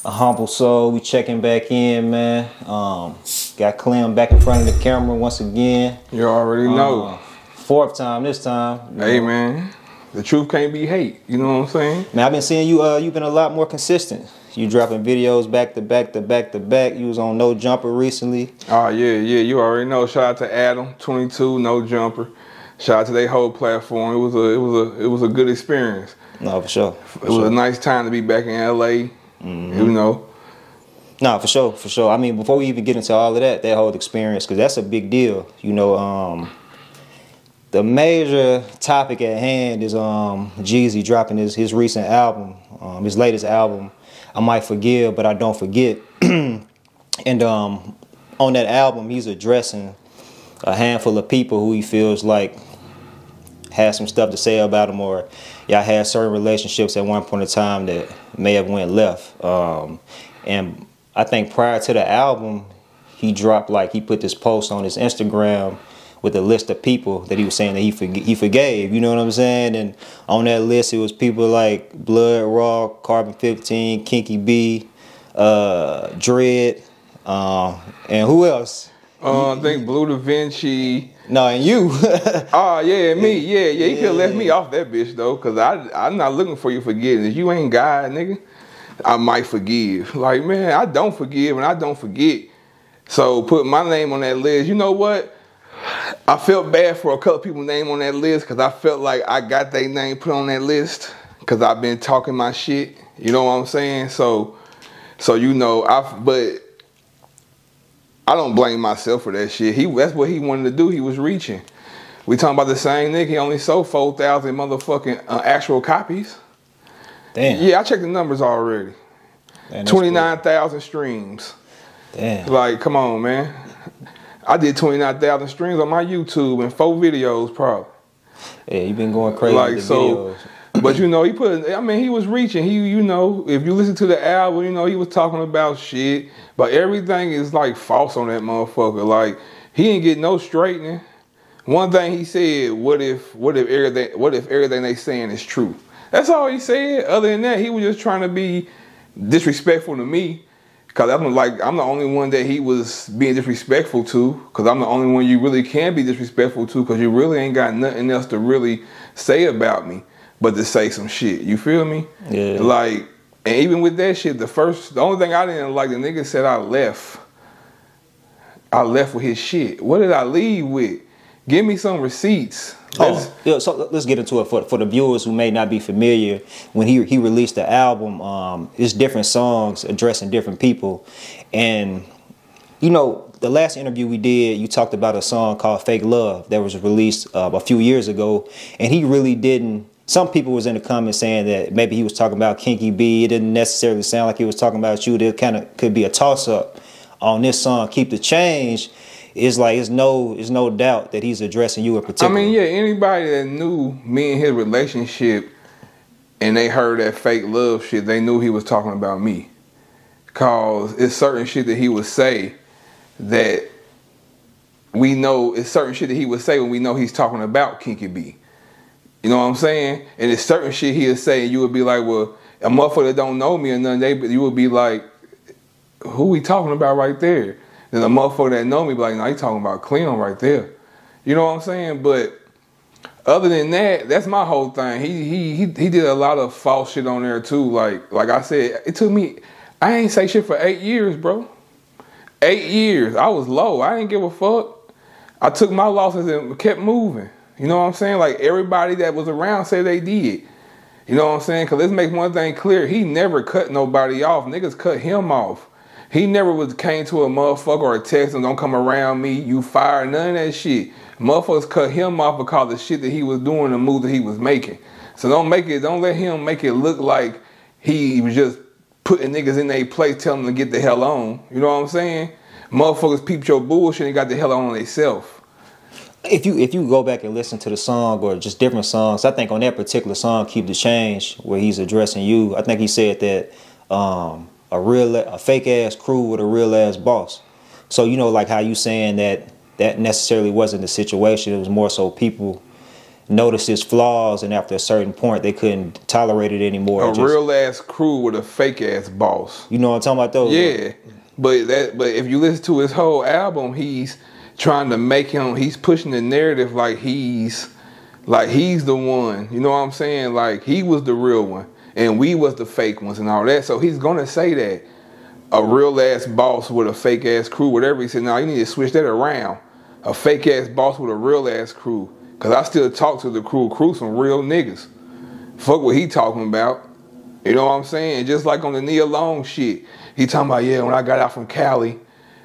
AHumbleSoul, we checking back in, man. Got Clem back in front of the camera once again. You already know. Fourth time this time. Hey, man. The truth can't be hate. You know what I'm saying? Man, I've been seeing you. You've been a lot more consistent. You dropping videos back to back to back to back. You was on No Jumper recently. Oh yeah. You already know. Shout out to Adam, 22, No Jumper. Shout out to their whole platform. It was a good experience. No, for sure. It was a nice time to be back in LA. You know. No, for sure. I mean, before we even get into all of that whole experience, because that's a big deal. You know, the major topic at hand is Jeezy dropping his recent album, his latest album, I Might Forgive, But I Don't Forget. And on that album, he's addressing a handful of people who he feels like has some stuff to say about him, or y'all had certain relationships at one point in time that may have went left. And I think prior to the album, he put this post on his Instagram with a list of people that he was saying that he forgave, you know what I'm saying? And on that list, it was people like Blood Raw, Carbon 15, Kinky B, Dread, and who else? I think Blue Da Vinci. No, and you. Oh, yeah, me. Yeah. He could have left me off that bitch, though, because I'm not looking for your forgiveness. You ain't God, nigga. I might forgive. Like, man, I don't forgive and I don't forget. So put my name on that list. You know what? I felt bad for a couple people's name on that list because I felt like I got their name put on that list because I've been talking my shit. You know what I'm saying? So you know, but I don't blame myself for that shit. That's what he wanted to do. He was reaching. We talking about the same nigga. He only sold 4,000 motherfucking actual copies. Damn. Yeah, I checked the numbers already. 29,000 streams. Damn. Like, come on, man. I did 29,000 streams on my YouTube and 4 videos probably. Yeah, you been going crazy with the videos. But you know, he was reaching. You know, if you listen to the album, you know, he was talking about shit. But everything is like false on that motherfucker. Like, he ain't get no straightening. One thing he said, what if everything they saying is true? That's all he said. Other than that, he was just trying to be disrespectful to me. Cause I'm the only one that he was being disrespectful to. Cause I'm the only one you really can be disrespectful to. Cause you really ain't got nothing else to really say about me, but to say some shit. You feel me? Yeah. Like, and even with that shit, the only thing I didn't like, the nigga said I left with his shit. What did I leave with? Give me some receipts. So let's get into it for the viewers who may not be familiar. When he released the album, it's different songs addressing different people. And, you know, the last interview we did, you talked about a song called Fake Love that was released a few years ago. And he really didn't. Some people was in the comments saying that maybe he was talking about Kinky B. It didn't necessarily sound like he was talking about you. There kind of could be a toss-up on this song, Keep the Change. It's like it's no doubt that he's addressing you in particular. I mean, yeah, anybody that knew me and his relationship and they heard that fake love shit, they knew he was talking about me. Cause it's certain shit that he would say that we know, it's certain shit that he would say when we know he's talking about Kinky B. You know what I'm saying? And it's certain shit he would say and you would be like, well, a motherfucker that don't know me or nothing, you would be like, who we talking about right there? Then a motherfucker that know me be like, no, he talking about Clem right there. You know what I'm saying? But other than that, that's my whole thing. He did a lot of false shit on there too. Like I said, it took me, I ain't say shit for 8 years, bro. 8 years. I was low. I didn't give a fuck. I took my losses and kept moving. You know what I'm saying? Like everybody that was around said they did. You know what I'm saying? Because let's make one thing clear. He never cut nobody off. Niggas cut him off. He never came to a motherfucker or a text and don't come around me, you fired, none of that shit. Motherfuckers cut him off because of the shit that he was doing, the move that he was making. So don't let him make it look like he was just putting niggas in their place, telling them to get the hell on. You know what I'm saying? Motherfuckers peeped your bullshit and got the hell on themselves. If you go back and listen to the song or just different songs, I think on that particular song, Keep the Change, where he's addressing you, I think he said that a fake ass crew with a real ass boss. So you know, like how you saying that necessarily wasn't the situation. It was more so people noticed his flaws, and after a certain point, they couldn't tolerate it anymore. A real ass crew with a fake ass boss. You know what I'm talking about, though? Yeah, but if you listen to his whole album, he's trying to make him. He's pushing the narrative like he's the one. You know what I'm saying? Like he was the real one, and we was the fake ones, and all that. So he's gonna say that a real ass boss with a fake ass crew, whatever. He said, "No, you need to switch that around. A fake ass boss with a real ass crew." Cause I still talk to the crew. Crew some real niggas. Fuck what he talking about. You know what I'm saying? Just like on the Nia Long shit. He talking about, yeah, when I got out from Cali,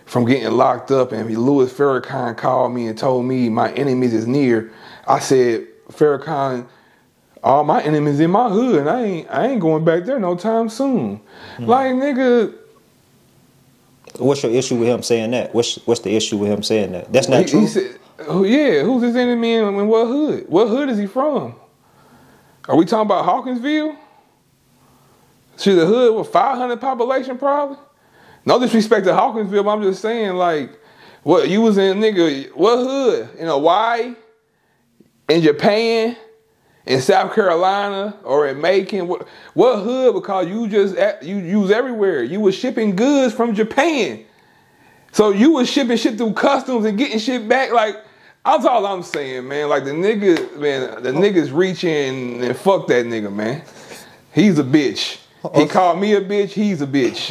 from getting locked up, and Louis Farrakhan called me and told me my enemies is near. I said, Farrakhan, all my enemies in my hood, and I ain't going back there no time soon. Like, nigga. What's your issue with him saying that? What's the issue with him saying that? That's not true. He said, oh, yeah, who's his enemy in what hood? What hood is he from? Are we talking about Hawkinsville? See, the hood with 500 population probably? No disrespect to Hawkinsville, but I'm just saying, like, what you was in, nigga, what hood? In Hawaii? In Japan? In South Carolina? Or in Macon? What hood? Because you was everywhere. You was shipping goods from Japan. So you was shipping shit through customs and getting shit back. Like, that's all I'm saying, man. Like, the nigga's reaching, and fuck that nigga, man. He's a bitch. He called me a bitch. He's a bitch.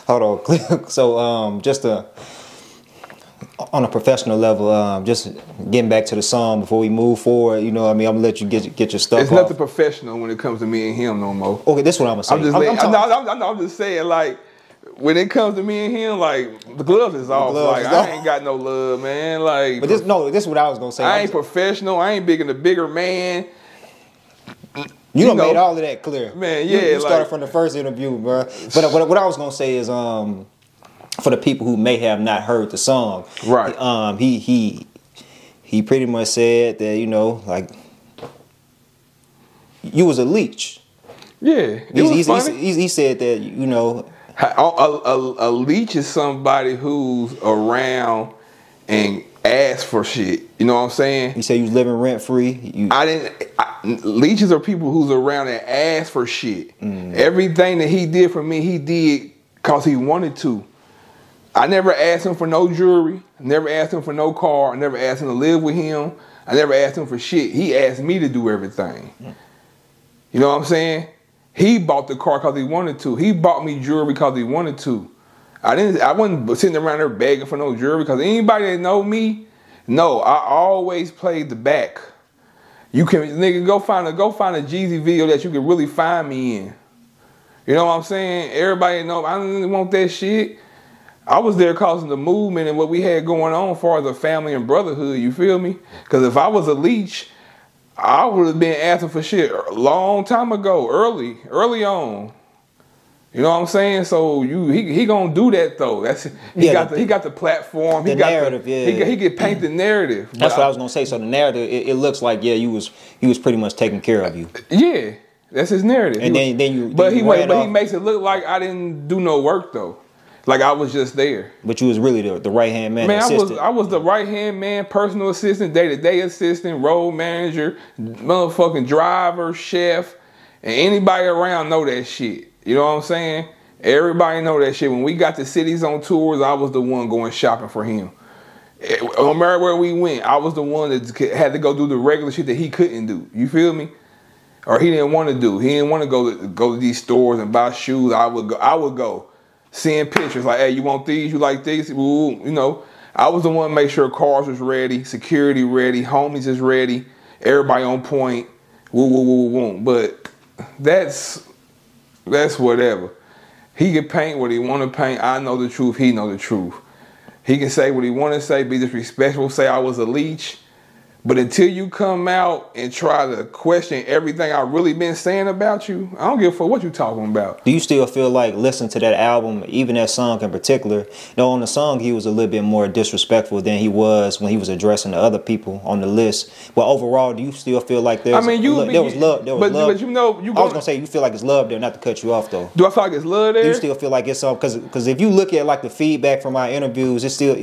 Hold on, Clem. So, just on a professional level, just getting back to the song before we move forward. You know what I mean? I'm gonna let you get your stuff. It's nothing professional when it comes to me and him no more. Okay, that's what I'm gonna say. I'm just saying, like, when it comes to me and him, like, the gloves is off. I ain't got no love, man. Like, but this is what I was gonna say. I ain't professional. I ain't big in the bigger man. You done made all of that clear. Man, yeah. You started from the first interview, bro. But what I was gonna say is, for the people who may have not heard the song, right? He pretty much said that, you know, like, you was a leech. Yeah, he said that, you know, a leech is somebody who's around and asks for shit. You know what I'm saying? He said you was living rent free. Leeches are people who's around and ask for shit. Everything that he did for me, he did because he wanted to. I never asked him for no jewelry. I never asked him for no car. I never asked him to live with him. I never asked him for shit. He asked me to do everything. You know what I'm saying? He bought the car because he wanted to. He bought me jewelry because he wanted to. I wasn't sitting around there begging for no jewelry, because anybody that know me, no, I always played the back. You can, nigga, go find a Jeezy video that you can really find me in. You know what I'm saying? Everybody know I didn't want that shit. I was there causing the movement and what we had going on as far as a family and brotherhood, you feel me? Because if I was a leech, I would have been asking for shit a long time ago, early on. You know what I'm saying? So he gonna do that though. He got the platform. He got narrative. He can paint the narrative. That's what I was gonna say. So the narrative, it looks like, yeah, he was pretty much taking care of you. Yeah, that's his narrative. And he makes it look like I didn't do no work though. Like I was just there. But you was really the right hand man. Man, I was the right hand man, personal assistant, day-to-day assistant, road manager, motherfucking driver, chef, and anybody around know that shit. You know what I'm saying? Everybody know that shit. When we got the cities on tours, I was the one going shopping for him. No matter where we went, I was the one that had to go do the regular shit that he couldn't do. You feel me? Or he didn't want to do. He didn't want to go to these stores and buy shoes. I would go. Seeing pictures like, hey, you want these? You like these? Ooh, you know, I was the one to make sure cars was ready, security ready, homies is ready, everybody on point. Woo, woo, woo, woo. But that's whatever. He can paint what he want to paint. I know the truth. He know the truth. He can say what he want to say, be disrespectful, say I was a leech. But until you come out and try to question everything I really been saying about you, I don't give a fuck what you talking about. Do you still feel like listening to that album, even that song in particular? No, on the song he was a little bit more disrespectful than he was when he was addressing the other people on the list. But overall, do you still feel like there was love? But you know, I was gonna say, you feel like it's love there, not to cut you off though. Do I feel like it's love there? Do you still feel like it's because if you look at like the feedback from our interviews, it's still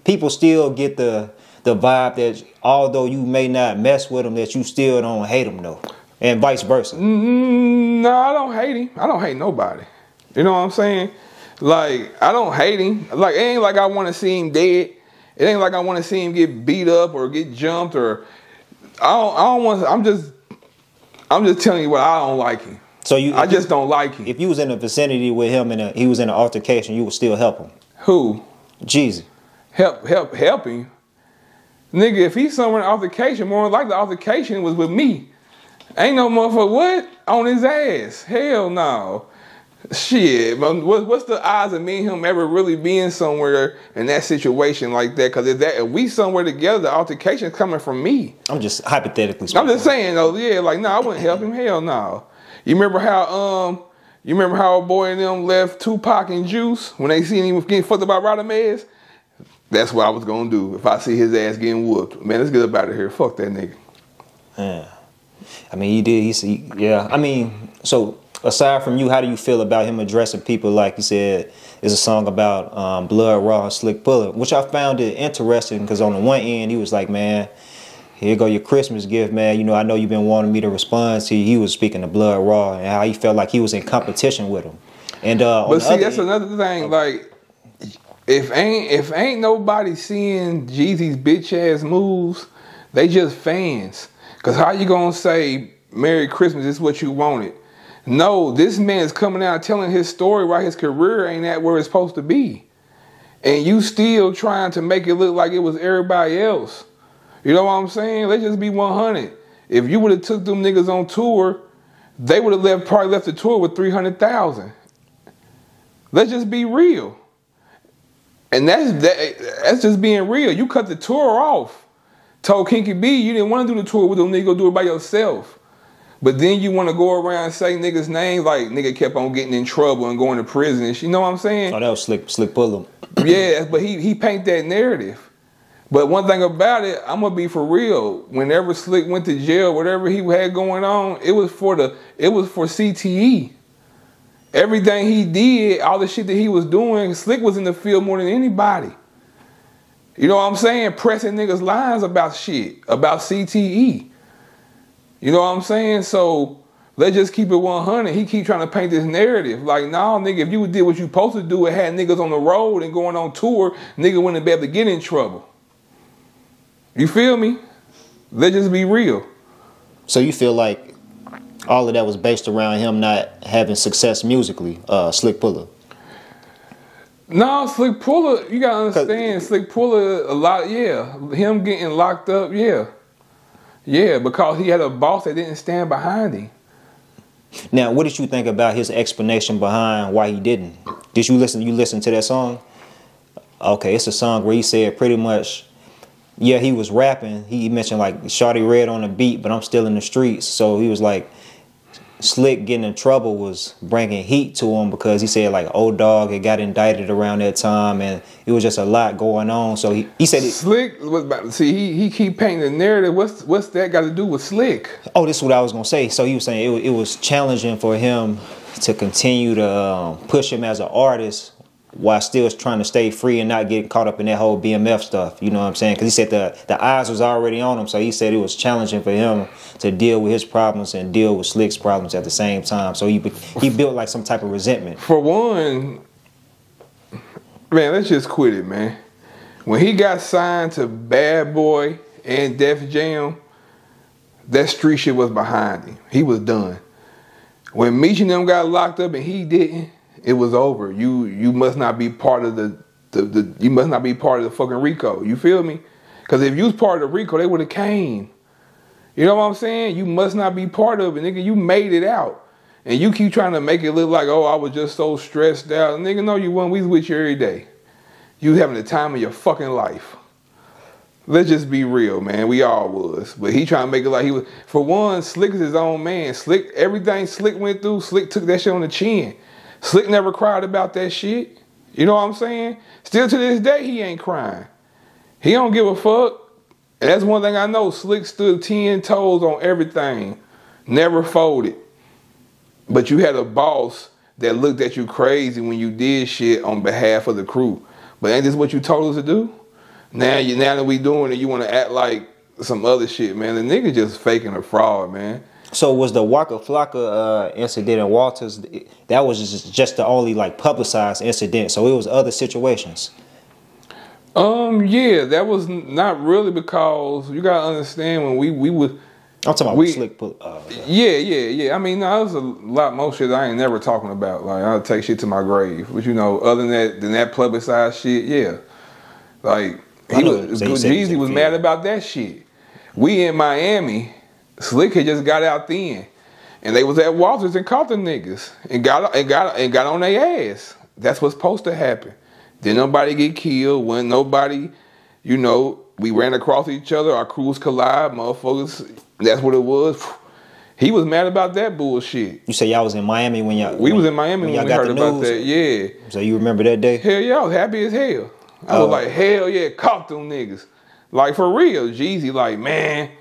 people still get the the vibe that although you may not mess with him, that you still don't hate him though, and vice versa? No, I don't hate him. I don't hate nobody. You know what I'm saying? Like, I don't hate him. Like, it ain't like I want to see him dead. It ain't like I want to see him get beat up or get jumped or I don't want. I'm just telling you what I don't like him. So I just don't like him. If you was in the vicinity with him and he was in an altercation, you would still help him. Who? Jeezy. Help him. Nigga, if he's somewhere in an altercation, more like the altercation was with me. Ain't no motherfucker what? On his ass. Hell no. Shit, what's the odds of me and him ever really being somewhere in that situation like that? Because if we somewhere together, the altercation's coming from me. I'm just hypothetically speaking. I'm just saying though, yeah, like no, I wouldn't help him. Hell no. You remember how a boy and them left Tupac and Juice when they seen him getting fucked up by Rodamez? That's what I was gonna do if I see his ass getting whooped. Man, let's get up out of here. Fuck that nigga. Yeah. I mean, he did. Yeah. I mean, so aside from you, how do you feel about him addressing people like you said? Is a song about Blood Raw and Slick Pulla, which I found it interesting because on the one end he was like, man, here go your Christmas gift, man. You know, I know you've been wanting me to respond to you. He was speaking to Blood Raw and how he felt like he was in competition with him. And but see, that's another thing. Like, if ain't nobody seeing Jeezy's bitch ass moves, they just fans. Cause how you gonna say Merry Christmas is what you wanted? No, this man's coming out telling his story while his career ain't at where it's supposed to be. And you still trying to make it look like it was everybody else. You know what I'm saying? Let's just be 100. If you would have took them niggas on tour, they would have probably left the tour with 300,000. Let's just be real. And that's just being real. You cut the tour off. Told Kinky B you didn't want to do the tour with them niggas, go do it by yourself. But then you want to go around and say niggas' names like nigga kept on getting in trouble and going to prison. And you know what I'm saying? Oh, that was Slick Pulla. Yeah, but he paint that narrative. But one thing about it, I'm gonna be for real. Whenever Slick went to jail, whatever he had going on, it was for CTE. Everything he did, all the shit that he was doing, Slick was in the field more than anybody. You know what I'm saying? Pressing niggas' lines about shit, about CTE. You know what I'm saying? So let's just keep it 100. He keep trying to paint this narrative. Like, nah, nigga, if you did what you supposed to do and had niggas on the road and going on tour, nigga wouldn't be able to get in trouble. You feel me? Let's just be real. So you feel like all of that was based around him not having success musically, Slick Pulla? No, Slick Pulla, you gotta understand, Slick Pulla a lot, yeah. Him getting locked up, yeah. Yeah, because he had a boss that didn't stand behind him. Now, what did you think about his explanation behind why he didn't? Did you listen to that song? Okay, it's a song where he said pretty much, yeah, he was rapping. He mentioned like Shawty Red on the beat, but I'm still in the streets. So he was like, Slick getting in trouble was bringing heat to him because he said like old dog had got indicted around that time and it was just a lot going on. So he said it. Slick was about to see he keep painting the narrative. What's that got to do with Slick? Oh, this is what I was gonna say. So he was saying it was challenging for him to continue to push him as an artist while still trying to stay free and not get caught up in that whole BMF stuff. You know what I'm saying? Because he said the eyes was already on him. So he said it was challenging for him to deal with his problems and deal with Slick's problems at the same time. So he built like some type of resentment. For one, man, let's just quit it, man. When he got signed to Bad Boy and Def Jam, that street shit was behind him. He was done. When Meech and them got locked up and he didn't, it was over. You must not be part of you must not be part of the fucking RICO. You feel me? Because if you was part of the RICO, they would have came. You know what I'm saying? You must not be part of it, nigga. You made it out. And you keep trying to make it look like, oh, I was just so stressed out. Nigga, no, you wasn't. We was with you every day. You was having the time of your fucking life. Let's just be real, man. We all was. But he trying to make it like he was. For one, Slick is his own man. Slick, everything Slick went through, Slick took that shit on the chin. Slick never cried about that shit. You know what I'm saying? Still to this day, he ain't crying. He don't give a fuck. And that's one thing I know. Slick stood 10 toes on everything. Never folded. But you had a boss that looked at you crazy when you did shit on behalf of the crew. But ain't this what you told us to do? Now that we doing it, you want to act like some other shit, man. The nigga just faking a fraud, man. So was the Waka Flocka incident in Walters, that was just the only like publicized incident? So it was other situations? Yeah, that was not really, because you gotta understand when we would. I'm talking about Slick Pulla. Yeah. I mean, no, there's a lot more shit I ain't never talking about. Like, I'll take shit to my grave. But you know, other than that publicized shit, yeah. Like, Jeezy was mad about that shit. We in Miami, Slick had just got out then, and they was at Walters and caught the niggas and got on their ass. That's what's supposed to happen. Didn't nobody get killed. When nobody, you know, we ran across each other. Our crews collide, motherfuckers. That's what it was. He was mad about that bullshit. You say y'all was in Miami when y'all... We was in Miami when we heard about that, yeah. So you remember that day? Hell yeah, I was happy as hell. I was like, hell yeah, caught them niggas. Like, for real. Jeezy, like, man,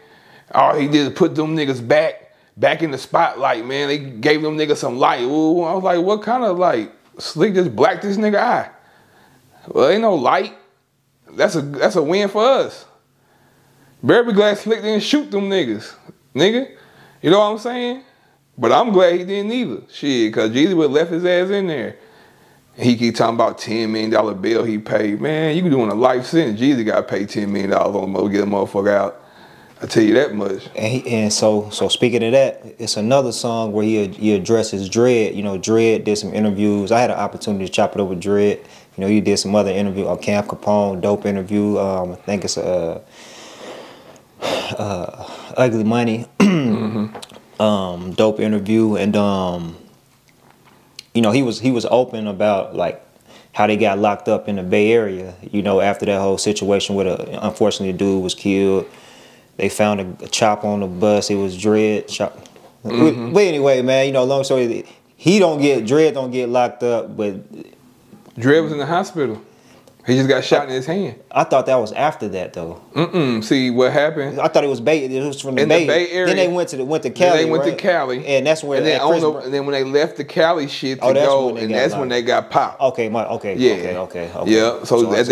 all he did is put them niggas back in the spotlight, man. They gave them niggas some light. Ooh, I was like, what kind of light? Slick just blacked this nigga eye. Well, ain't no light. That's a win for us. Better be glad Slick didn't shoot them niggas, nigga. You know what I'm saying? But I'm glad he didn't either. Shit, because Jeezy would have left his ass in there. He keep talking about $10 million bill he paid. Man, you can doing a life sentence. Jeezy got to pay $10 million on him to get a motherfucker out. I tell you that much. And so speaking of that, it's another song where he addresses Dread. You know, Dread did some interviews. I had an opportunity to chop it up with Dread. You know, he did some other interview on Camp Capone, dope interview. I think it's Ugly Money, dope interview. And you know, he was open about like how they got locked up in the Bay Area. You know, after that whole situation where unfortunately a dude was killed. They found a chop on the bus. It was Dread chop. But anyway, man, you know, long story. Dread don't get locked up, but Dread was in the hospital. He just got shot in his hand. I thought that was after that though. See what happened? I thought it was from the Bay Area. Then they went to Cali. Then they went to Cali, and that's where. And then when they left the Cali shit to go, and that's when they got popped. Okay. Yeah. So at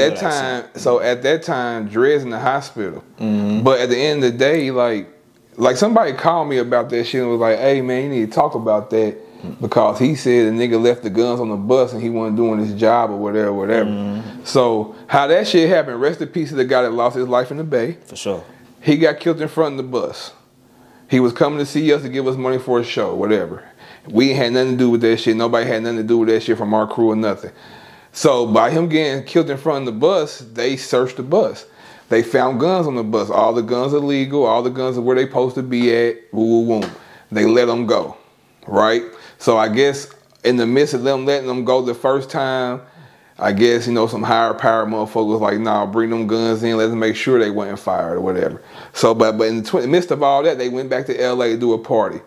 that time, Dre's in the hospital. But at the end of the day, like somebody called me about that shit and was like, "Hey man, you need to talk about that." Because he said the nigga left the guns on the bus and he wasn't doing his job or whatever. So how that shit happened, rest in peace to the guy that lost his life in the Bay. For sure. He got killed in front of the bus. He was coming to see us to give us money for a show, whatever. We ain't had nothing to do with that shit. Nobody had nothing to do with that shit from our crew or nothing. So by him getting killed in front of the bus, they searched the bus. They found guns on the bus. All the guns are legal. All the guns are where they supposed to be at. They let them go, right? So I guess in the midst of them letting them go the first time, I guess, you know, some higher power motherfuckers like, nah, bring them guns in, let's make sure they wasn't fired or whatever. So, but in the midst of all that, they went back to LA to do a party.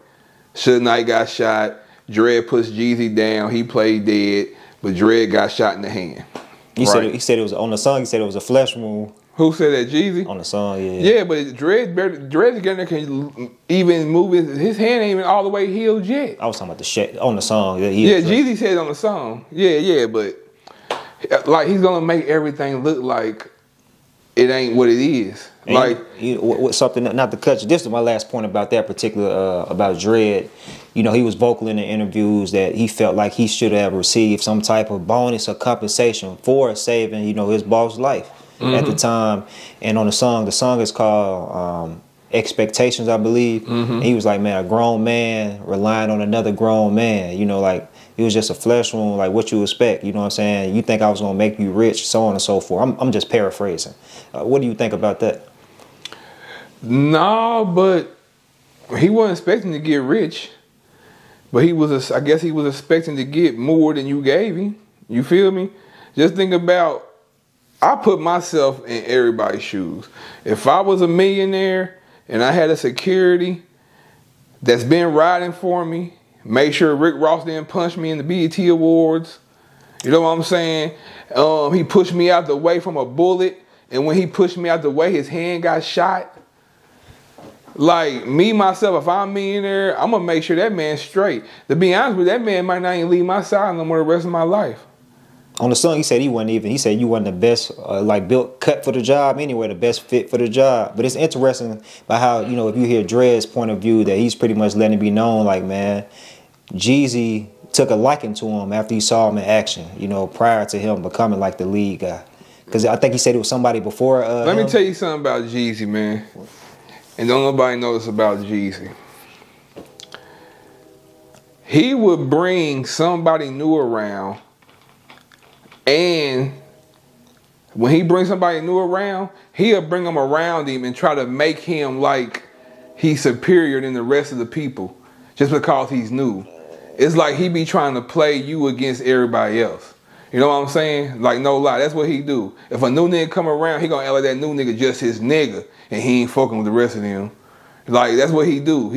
Suge Knight got shot. Dread puts Jeezy down. He played dead, but Dread got shot in the hand. He said it was on the song. He said it was a flesh wound. Who said that? Jeezy? On the song, yeah. Yeah, but Dread again can even move his hand ain't even all the way healed yet. I was talking about the shit on the song. Yeah, Jeezy said on the song. Yeah, but like he's gonna make everything look like it ain't what it is. And like something not to cut you. This is my last point about that particular about Dread. You know, he was vocal in the interviews that he felt like he should have received some type of bonus or compensation for saving, you know, his boss' life. At the time, and on the song is called Expectations, I believe. And he was like, man, a grown man relying on another grown man, you know, like it was just a flesh wound, like what you expect, you know what I'm saying? You think I was gonna make you rich, so on and so forth. I'm just paraphrasing. What do you think about that? No, but he wasn't expecting to get rich, but I guess he was expecting to get more than you gave him. You feel me? Just think about, I put myself in everybody's shoes. If I was a millionaire and I had a security that's been riding for me, make sure Rick Ross didn't punch me in the BET Awards. You know what I'm saying? He pushed me out the way from a bullet, and when he pushed me out the way, his hand got shot. Like me, myself, if I'm a millionaire, I'm gonna make sure that man's straight. To be honest with you, that man might not even leave my side no more the rest of my life. on the song, he said he wasn't even. He said you wasn't the best, like built cut for the job anyway, the best fit for the job. But it's interesting by how, you know, if you hear Dre's point of view, that he's pretty much letting it be known, like, man, Jeezy took a liking to him after he saw him in action. You know, prior to him becoming like the lead guy, because I think he said it was somebody before. Let me tell you something about Jeezy, man, and don't nobody know this about Jeezy. He would bring somebody new around. And when he brings somebody new around, he'll bring them around him and try to make him like he's superior than the rest of the people just because he's new. It's like he be trying to play you against everybody else. You know what I'm saying? Like, no lie, that's what he do. If a new nigga come around, he gonna act like that new nigga just his nigga and he ain't fucking with the rest of them. Like, that's what he do.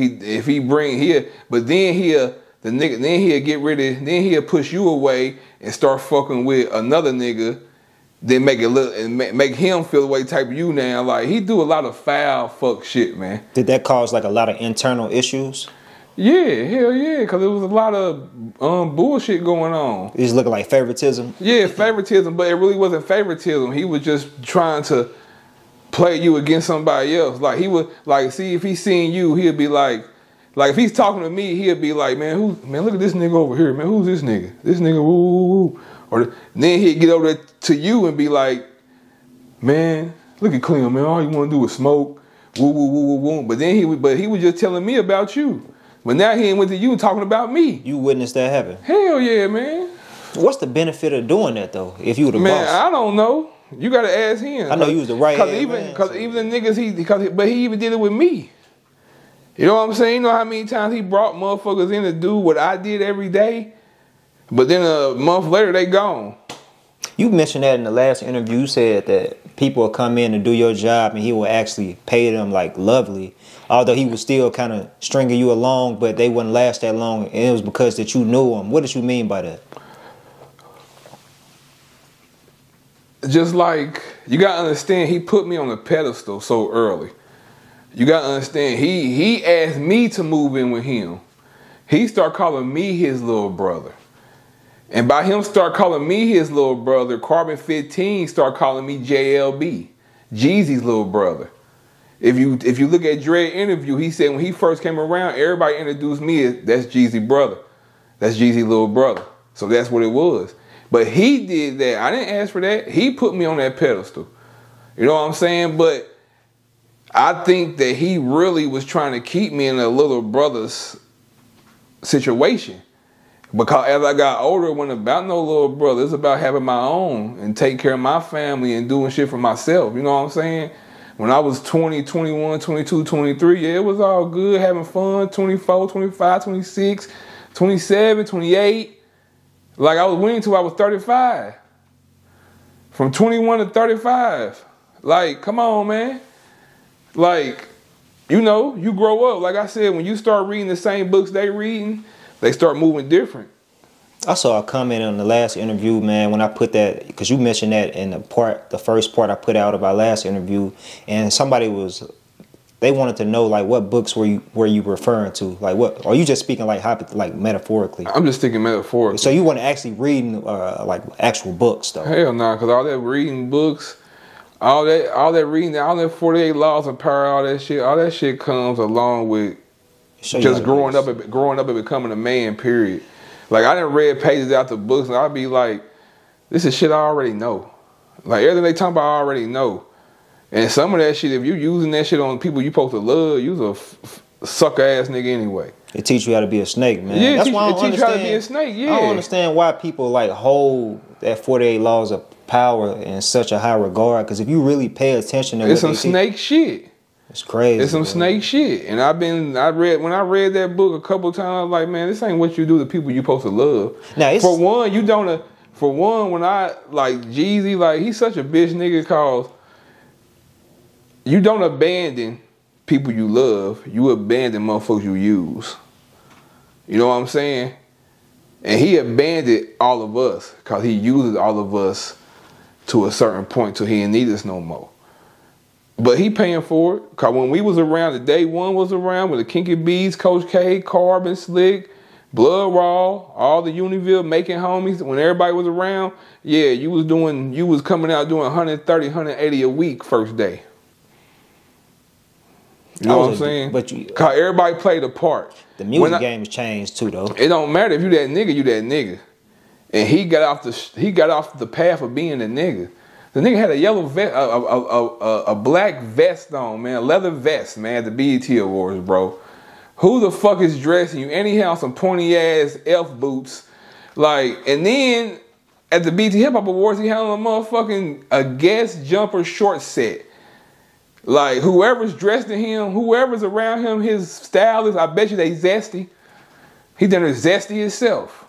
But then he'll get rid of, then he'll push you away and start fucking with another nigga, then make it look and make him feel the way type of you now. Like, he do a lot of foul fuck shit, man. Did that cause like a lot of internal issues? Yeah, hell yeah, because there was a lot of bullshit going on. He's looking like favoritism? Yeah, favoritism, but it really wasn't favoritism. He was just trying to play you against somebody else. Like, he would, like, see, if he seen you, he'd be like if he's talking to me, he'll be like, man, look at this nigga over here, man. Who's this nigga? This nigga, woo, woo, woo. Or then he'd get over there to you and be like, man, look at Clem, man. All you want to do is smoke, woo, woo, woo, woo, woo. But then he was just telling me about you. But now he ain't went to you talking about me. You witnessed that happen? Hell yeah, man. What's the benefit of doing that though? If you were the boss, man, I don't know. You gotta ask him. I know you was the right hand man. Because even the niggas but he even did it with me. You know what I'm saying? You know how many times he brought motherfuckers in to do what I did every day? But then a month later, they gone. You mentioned that in the last interview. You said that people will come in and do your job and he will actually pay them like lovely. Although he was still kind of stringing you along, but they wouldn't last that long. And it was because that you knew him. What did you mean by that? Just like, you got to understand, he put me on a pedestal so early. You got to understand, he asked me to move in with him. He started calling me his little brother. And by him start calling me his little brother, Carbon 15 start calling me JLB, Jeezy's little brother. If you look at Dre's interview, he said when he first came around, everybody introduced me as, that's Jeezy brother. That's Jeezy little brother. So that's what it was. But he did that. I didn't ask for that. He put me on that pedestal. You know what I'm saying? But I think that he really was trying to keep me in a little brother's situation. Because as I got older, it wasn't about no little brother. It's about having my own and taking care of my family and doing shit for myself. You know what I'm saying? When I was 20, 21, 22, 23, yeah, it was all good, having fun. 24, 25, 26, 27, 28. Like, I was winning till I was 35. From 21 to 35. Like, come on, man. Like, you know, you grow up. Like I said, when you start reading the same books they reading, they start moving different. I saw a comment on the last interview, man, when I put that, because you mentioned that in the first part I put out of our last interview, and they wanted to know, like, what books were you referring to? Like, what, or you just speaking like metaphorically? I'm just thinking metaphorically. So you weren't actually reading like actual books, though? Hell no, because all that reading books, all that reading, all that 48 laws of power, all that shit comes along with just growing up and becoming a man, period. Like, I done read pages out the books and I'd be like, this is shit I already know. Like, everything they talking about, I already know. And some of that shit, if you using that shit on people you supposed to love, you's a sucker ass nigga anyway. It teach you how to be a snake, man. Yeah, it teach you how to be a snake, yeah. I don't understand why people like hold that 48 laws of power in such a high regard. Because if you really pay attention to it's some snake shit. It's crazy. It's some snake shit. And when I read that book a couple times, I was like, man, this ain't what you do to people you supposed to love. Now, for one, when I like Jeezy, like, he's such a bitch nigga cause you don't abandon people you love, you abandon motherfuckers you use. You know what I'm saying? And he abandoned all of us because he uses all of us to a certain point till he didn't need us no more. But he paying for it. Because when we was around, the day one was around with the Kinky Beats, Coach K, Carbon, Slick, Blood Raw, all the Univille making homies, when everybody was around, yeah, you was coming out doing 130, 180 a week first day. You know what I'm saying? But cause everybody played a part. The music game has changed too, though. It don't matter if you that nigga, you that nigga. And he got off the path of being a nigga. The nigga had a yellow vest, a black vest on, man, a leather vest, man, at the BET Awards, bro. Who the fuck is dressing you? And he had some pointy ass elf boots, like. And then at the BET Hip Hop Awards, he had on a guest jumper short set. Like, whoever's dressed in him, whoever's around him, his style is, I bet you they zesty. He done zesty himself.